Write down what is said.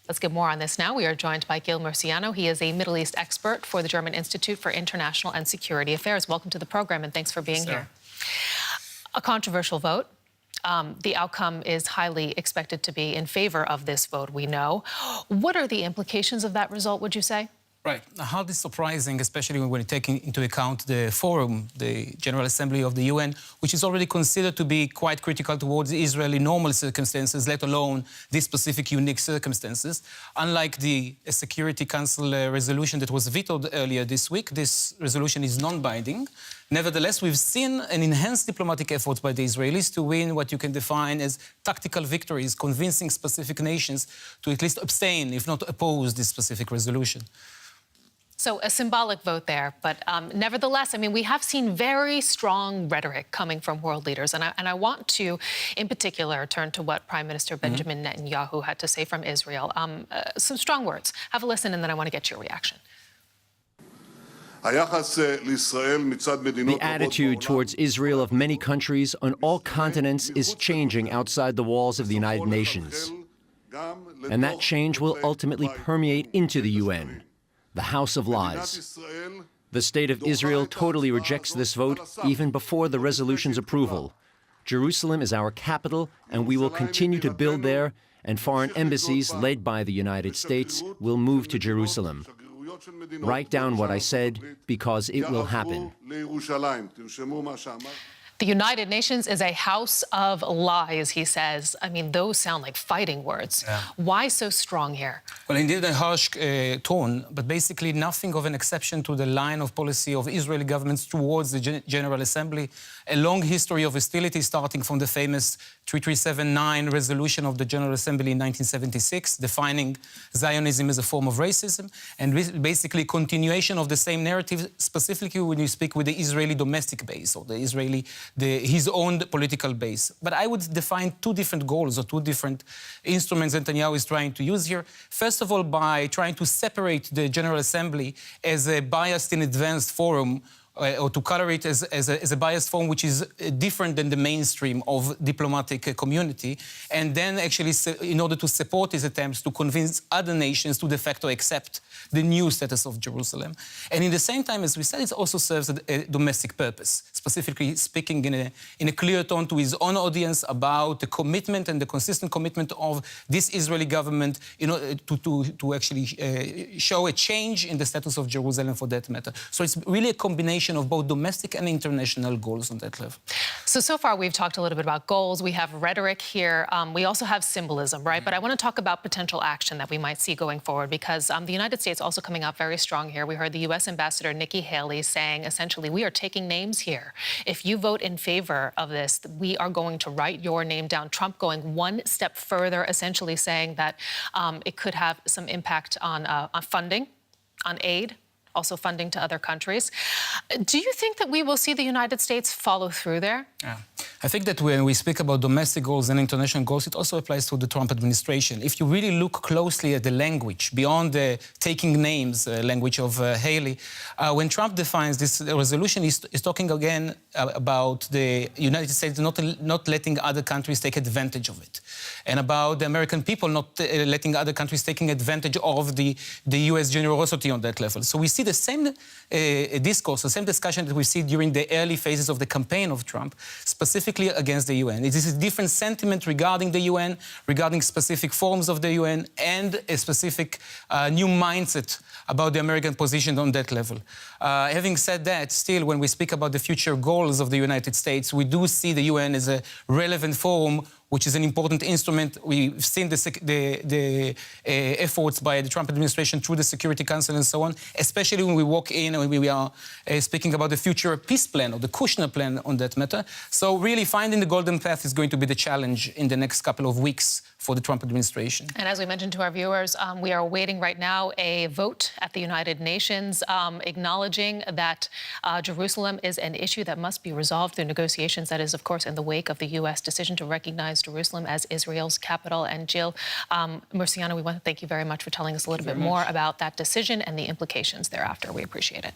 Let's get more on this now. We are joined by Gil Murciano. He is a Middle East expert for the German Institute for International and Security Affairs. Welcome to the program, and thanks for being here. A controversial vote. The outcome is highly expected to be in favor of this vote, we know. What are the implications of that result, would you say? Right. Hardly surprising, especially when taking into account the forum, the General Assembly of the UN, which is already considered to be quite critical towards Israel in normal circumstances, let alone these specific unique circumstances. Unlike the Security Council resolution that was vetoed earlier this week, this resolution is non-binding. Nevertheless, we've seen an enhanced diplomatic effort by the Israelis to win what you can define as tactical victories, convincing specific nations to at least abstain, if not oppose, this specific resolution. So a symbolic vote there, but nevertheless, I mean, we have seen very strong rhetoric coming from world leaders. And I want to, in particular, turn to what Prime Minister Benjamin Netanyahu had to say from Israel. Some strong words. Have a listen, and then I want to get your reaction. The attitude towards Israel of many countries on all continents is changing outside the walls of the United Nations. And that change will ultimately permeate into the UN. The House of Lies. The State of Israel totally rejects this vote even before the resolution's approval. Jerusalem is our capital, and we will continue to build there, and foreign embassies led by the United States will move to Jerusalem. Write down what I said, because it will happen. The United Nations is a house of lies, he says. I mean, those sound like fighting words. Yeah. Why so strong here? Well, indeed, a harsh tone, but basically nothing of an exception to the line of policy of Israeli governments towards the General Assembly. A long history of hostility starting from the famous 3379 resolution of the General Assembly in 1976, defining Zionism as a form of racism, and basically continuation of the same narrative, specifically when you speak with the Israeli domestic base or the Israeli his own political base. But I would define two different goals or two different instruments Netanyahu is trying to use here. First of all, by trying to separate the General Assembly as a biased in advanced forum, or to color it as a biased form which is different than the mainstream of diplomatic community, and then actually, in order to support his attempts to convince other nations to de facto accept the new status of Jerusalem. And in the same time, as we said, it also serves a domestic purpose, specifically speaking in a clear tone to his own audience about the commitment and the consistent commitment of this Israeli government, you know, to actually show a change in the status of Jerusalem for that matter. So it's really a combination of both domestic and international goals on that level. So far we've talked a little bit about goals. We have rhetoric here. We also have symbolism, right? But I want to talk about potential action that we might see going forward, because the United States also coming out very strong here. We heard the U.S. Ambassador Nikki Haley saying, essentially, we are taking names here. If you vote in favor of this, we are going to write your name down. Trump going one step further, essentially saying that it could have some impact on funding, on aid, also funding to other countries. Do you think that we will see the United States follow through there? Yeah. I think that when we speak about domestic goals and international goals, it also applies to the Trump administration. If you really look closely at the language, beyond the taking names language of Haley, when Trump defines this resolution, he's talking again about the United States not letting other countries take advantage of it, and about the American people not letting other countries taking advantage of the U.S. generosity on that level. So we see the same discourse, the same discussion that we see during the early phases of the campaign of Trump, specifically against the UN. It is a different sentiment regarding the UN, regarding specific forms of the UN, and a specific new mindset about the American position on that level. Having said that, still, when we speak about the future goals of the United States, we do see the UN as a relevant forum, which is an important instrument. We've seen the efforts by the Trump administration through the Security Council and so on, especially when we walk in and we are speaking about the future peace plan or the Kushner plan on that matter. So really finding the golden path is going to be the challenge in the next couple of weeks for the Trump administration. And as we mentioned to our viewers, we are awaiting right now a vote at the United Nations acknowledging that Jerusalem is an issue that must be resolved through negotiations. That is, of course, in the wake of the U.S. decision to recognize Jerusalem as Israel's capital. And Gil Murciano, we want to thank you very much for telling us a little bit more about that decision and the implications thereafter. We appreciate it.